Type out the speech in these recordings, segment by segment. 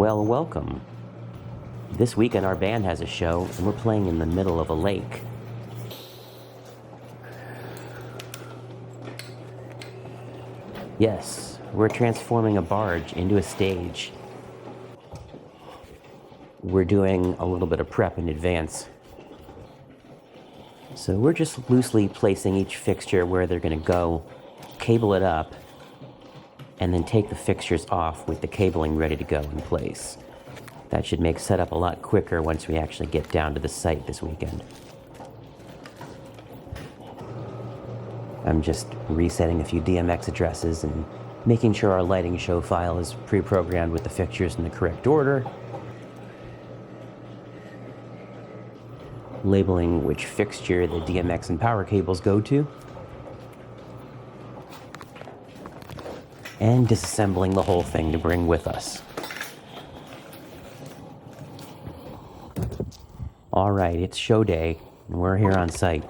Well, welcome. This weekend our band has a show, and we're playing in the middle of a lake. Yes, we're transforming a barge into a stage. We're doing a little bit of prep in advance. So we're just loosely placing each fixture where they're going to go, cable it up, and then take the fixtures off with the cabling ready to go in place. That should make setup a lot quicker once we actually get down to the site this weekend. I'm just resetting a few DMX addresses and making sure our lighting show file is pre-programmed with the fixtures in the correct order. Labeling which fixture the DMX and power cables go to. And disassembling the whole thing to bring with us. Alright, it's show day, and we're here on site.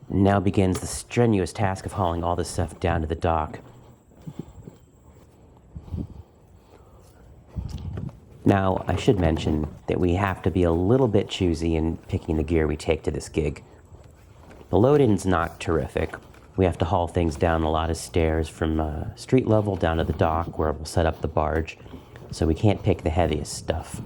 Now begins the strenuous task of hauling all this stuff down to the dock. Now, I should mention that we have to be a little bit choosy in picking the gear we take to this gig. The load-in's not terrific. We have to haul things down a lot of stairs from street level down to the dock where we'll set up the barge, so we can't pick the heaviest stuff.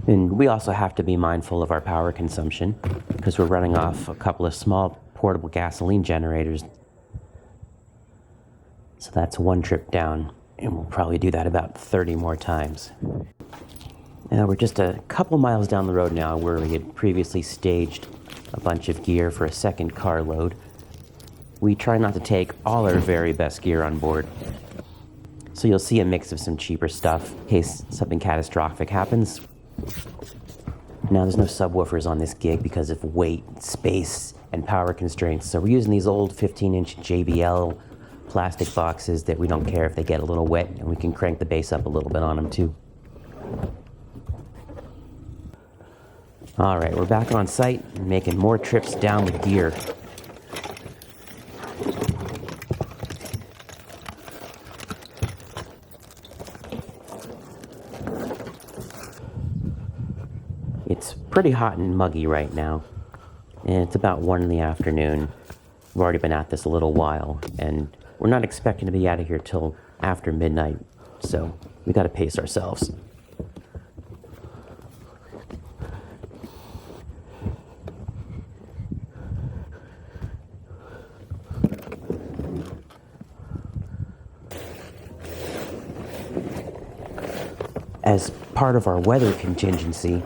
And we also have to be mindful of our power consumption because we're running off a couple of small portable gasoline generators. So that's one trip down. And we'll probably do that about 30 more times. Now we're just a couple miles down the road now where we had previously staged a bunch of gear for a second car load. We try not to take all our very best gear on board. So you'll see a mix of some cheaper stuff in case something catastrophic happens. Now there's no subwoofers on this gig because of weight, space, and power constraints. So we're using these old 15-inch JBL plastic boxes that we don't care if they get a little wet, and we can crank the bass up a little bit on them too. Alright, we're back on site and making more trips down with gear. It's pretty hot and muggy right now, and it's about 1 in the afternoon. We've already been at this a little while, and we're not expecting to be out of here till after midnight, so we gotta pace ourselves. As part of our weather contingency,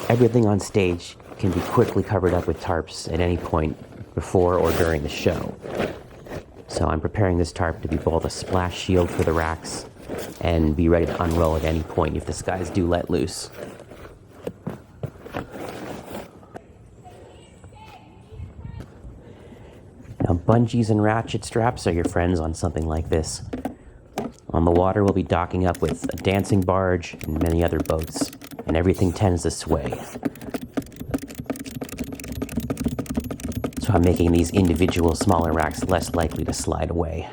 everything on stage can be quickly covered up with tarps at any point before or during the show. So I'm preparing this tarp to be both a splash shield for the racks and be ready to unroll at any point if the skies do let loose. Now bungees and ratchet straps are your friends on something like this. On the water we'll be docking up with a dancing barge and many other boats, and everything tends to sway. So I'm making these individual smaller racks less likely to slide away.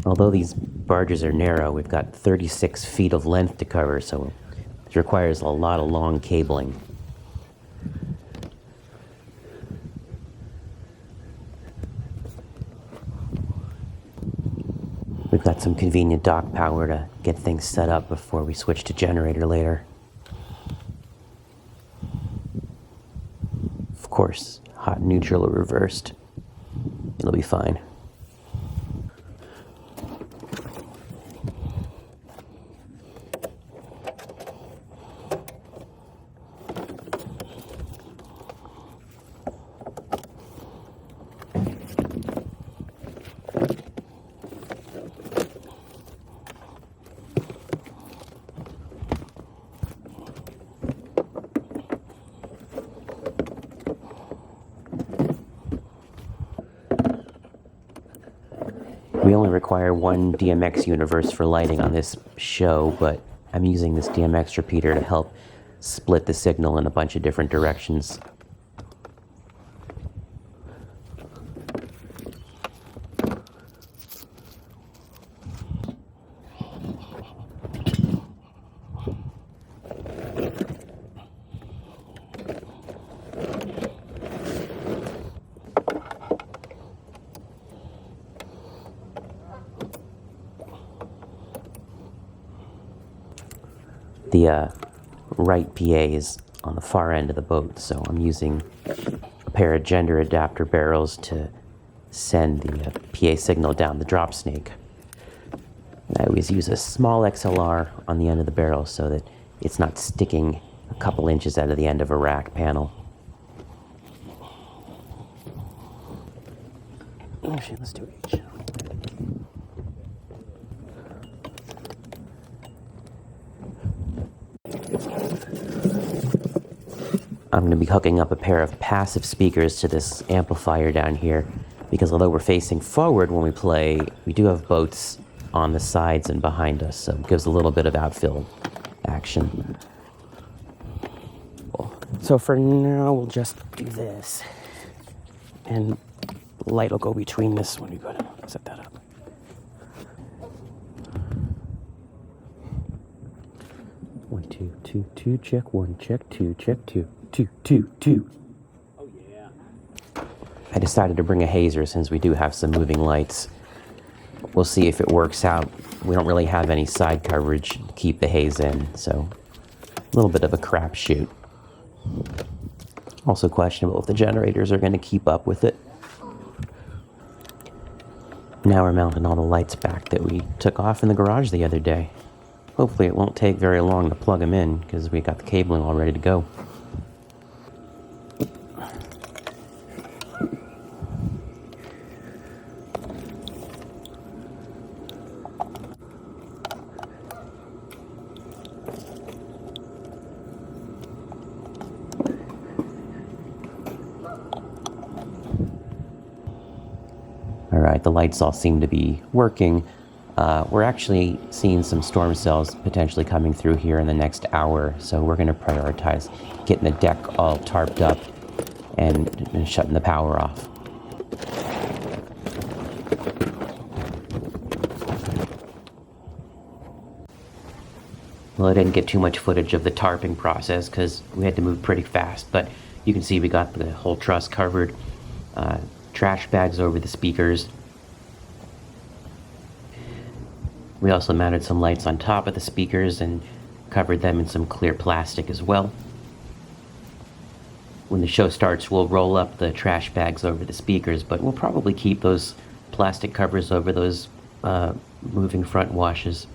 Although these barges are narrow, we've got 36 feet of length to cover, so it requires a lot of long cabling. We've got some convenient dock power to get things set up before we switch to generator later. Of course, hot, neutral, or reversed. It'll be fine. We only require one DMX universe for lighting on this show, but I'm using this DMX repeater to help split the signal in a bunch of different directions. The right PA is on the far end of the boat, so I'm using a pair of gender adapter barrels to send the PA signal down the drop snake. And I always use a small XLR on the end of the barrel so that it's not sticking a couple inches out of the end of a rack panel. Actually, let's do H. I'm going to be hooking up a pair of passive speakers to this amplifier down here, because although we're facing forward when we play, we do have boats on the sides and behind us, so it gives a little bit of outfield action. So for now, we'll just do this, and the light will go between this when we go to set that up. One, two, two, two, check, one, check, two, two. Oh yeah. I decided to bring a hazer since we do have some moving lights. We'll see if it works out. We don't really have any side coverage to keep the haze in, so a little bit of a crapshoot. Also questionable if the generators are going to keep up with it. Now we're mounting all the lights back that we took off in the garage the other day. Hopefully it won't take very long to plug them in, because we got the cabling all ready to go. All right, the lights all seem to be working. We're actually seeing some storm cells potentially coming through here in the next hour, so we're going to prioritize getting the deck all tarped up and shutting the power off. Well, I didn't get too much footage of the tarping process because we had to move pretty fast, but you can see we got the whole truss covered. Trash bags over the speakers. We also mounted some lights on top of the speakers and covered them in some clear plastic as well. When the show starts, we'll roll up the trash bags over the speakers, but we'll probably keep those plastic covers over those moving front washes.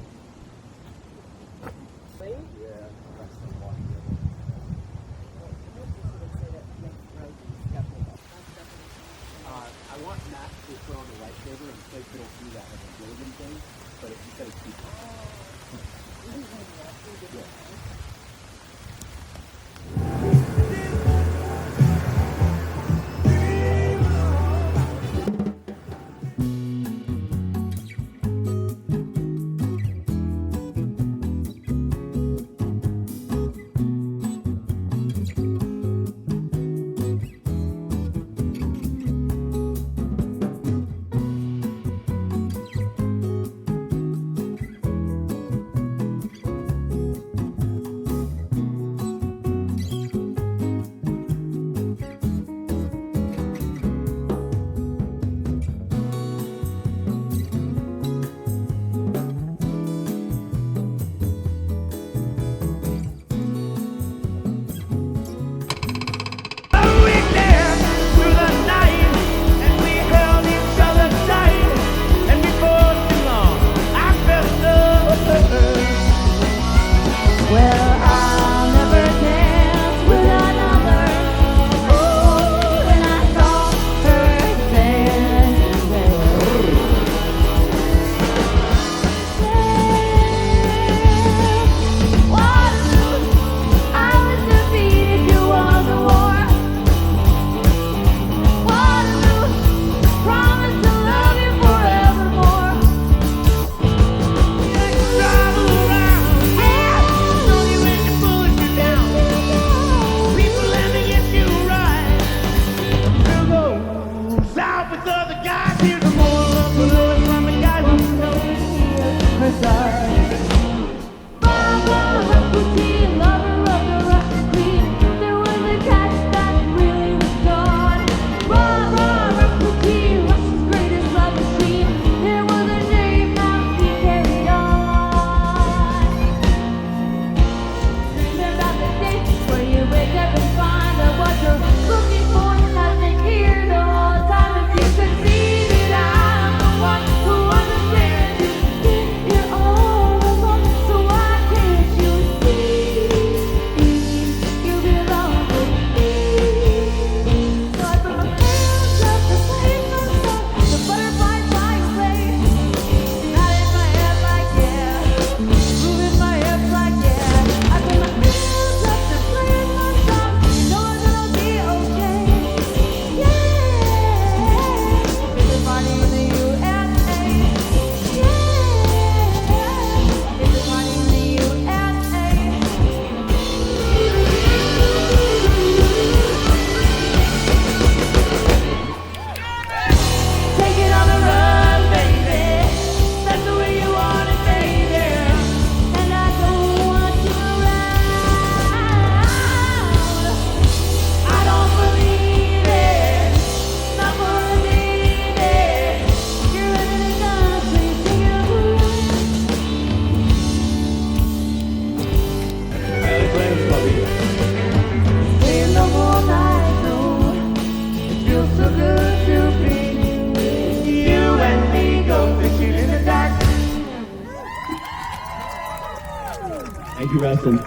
Thank you, Rustin.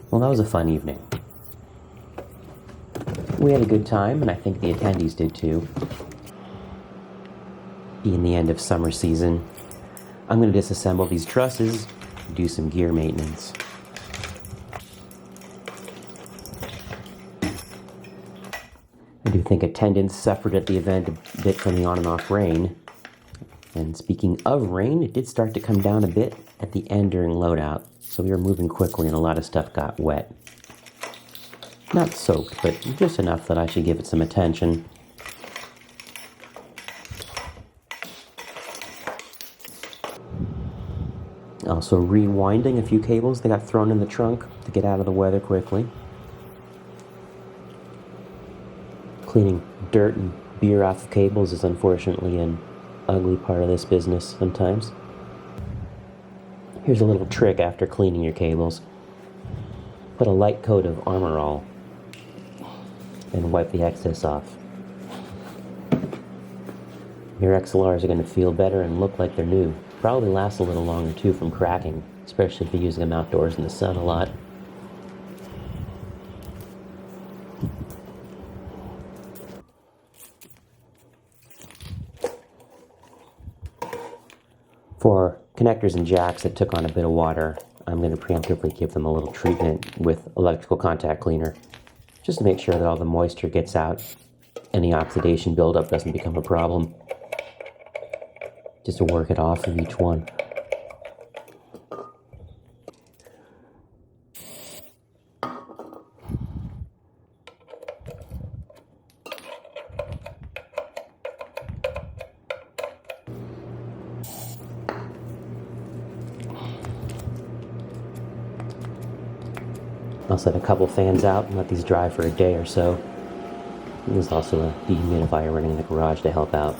Well, that was a fun evening. We had a good time, and I think the attendees did too. Being the end of summer season, I'm going to disassemble these trusses, do some gear maintenance. I do think attendance suffered at the event a bit from the on and off rain. And speaking of rain, it did start to come down a bit at the end during loadout, so we were moving quickly and a lot of stuff got wet. Not soaked, but just enough that I should give it some attention. Also rewinding a few cables that got thrown in the trunk to get out of the weather quickly. Cleaning dirt and beer off of cables is unfortunately an ugly part of this business sometimes. Here's a little trick after cleaning your cables. Put a light coat of Armor All and wipe the excess off. Your XLRs are going to feel better and look like they're new. Probably last a little longer too from cracking, especially if you're using them outdoors in the sun a lot. For connectors and jacks that took on a bit of water, I'm going to preemptively give them a little treatment with electrical contact cleaner, just to make sure that all the moisture gets out, any oxidation buildup doesn't become a problem, just to work it off of each one. I'll set a couple fans out and let these dry for a day or so. There's also a dehumidifier running in the garage to help out.